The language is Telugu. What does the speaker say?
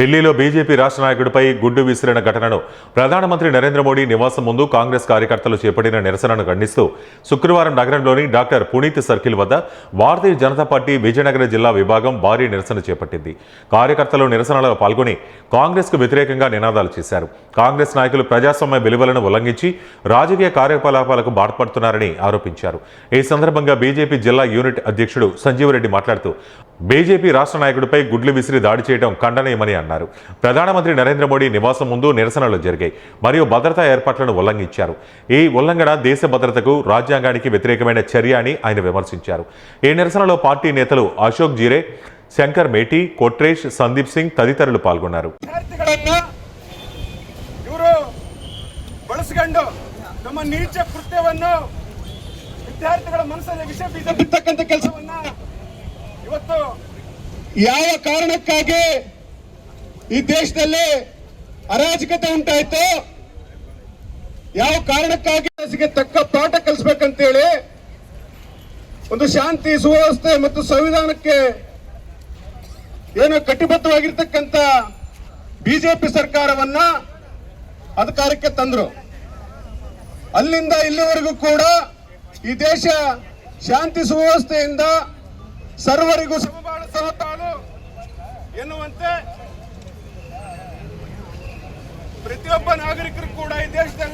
ఢిల్లీలో బీజేపీ రాష్ట్ర నాయకుడిపై గుడ్డు విసిరిన ఘటనను ప్రధానమంత్రి నరేంద్ర మోడీ నివాసం ముందు కాంగ్రెస్ కార్యకర్తలు చేపట్టిన నిరసనను ఖండిస్తూ శుక్రవారం నగరంలోని డాక్టర్ పునీత్ సర్కిల్ వద్ద భారతీయ జనతా పార్టీ విజయనగరం జిల్లా విభాగం భారీ నిరసన చేపట్టింది. కార్యకర్తలు నిరసనలో పాల్గొని కాంగ్రెస్కు వ్యతిరేకంగా నినాదాలు చేశారు. కాంగ్రెస్ నాయకులు ప్రజాస్వామ్య విలువలను ఉల్లంఘించి రాజకీయ కార్యకలాపాలకు బాటపడుతున్నారని ఆరోపించారు. ఈ సందర్భంగా బీజేపీ జిల్లా యూనిట్ అధ్యక్షుడు సంజీవరెడ్డి మాట్లాడుతూ బీజేపీ రాష్ట్ర నాయకుడిపై గుడ్లు విసిరి దాడి చేయడం ఖండనీయమని అన్నారు. ప్రధానమంత్రి నరేంద్ర మోడీ నివాసం ముందు నిరసనలు జరిగాయి మరియు భద్రతా ఏర్పాట్లను ఉల్లంఘించారు. ఈ ఉల్లంఘన దేశ భద్రతకు, రాజ్యాంగానికి వ్యతిరేకమైన చర్య అని ఆయన విమర్శించారు. ఈ నిరసనలో పార్టీ నేతలు అశోక్ జీరే, శంకర్ మేటి, కొట్రేష్, సందీప్ సింగ్ తదితరులు పాల్గొన్నారు. ಇವತ್ತು ಯಾವ ಕಾರಣಕ್ಕಾಗಿ ಈ ದೇಶದಲ್ಲಿ ಅರಾಜಕತೆ ಉಂಟಾಯ್ತು, ಯಾವ ಕಾರಣಕ್ಕಾಗಿ ತಕ್ಕ ಪಾಠ ಕಲಿಸಬೇಕಂತೇಳಿ ಒಂದು ಶಾಂತಿ, ಸುವ್ಯವಸ್ಥೆ ಮತ್ತು ಸಂವಿಧಾನಕ್ಕೆ ಏನೋ ಕಟಿಬದ್ಧವಾಗಿರ್ತಕ್ಕಂಥ ಬಿಜೆಪಿ ಸರ್ಕಾರವನ್ನ ಅಧಿಕಾರಕ್ಕೆ ತಂದ್ರು. ಅಲ್ಲಿಂದ ಇಲ್ಲಿವರೆಗೂ ಕೂಡ ಈ ದೇಶ ಶಾಂತಿ ಸುವ್ಯವಸ್ಥೆಯಿಂದ ಸರ್ವರಿಗೂ ಸಮಬಾಳ ಸಮತಾಳು ಎನ್ನುವಂತೆ ಪ್ರತಿಯೊಬ್ಬ ನಾಗರಿಕರು ಕೂಡ ಈ ದೇಶದಲ್ಲಿ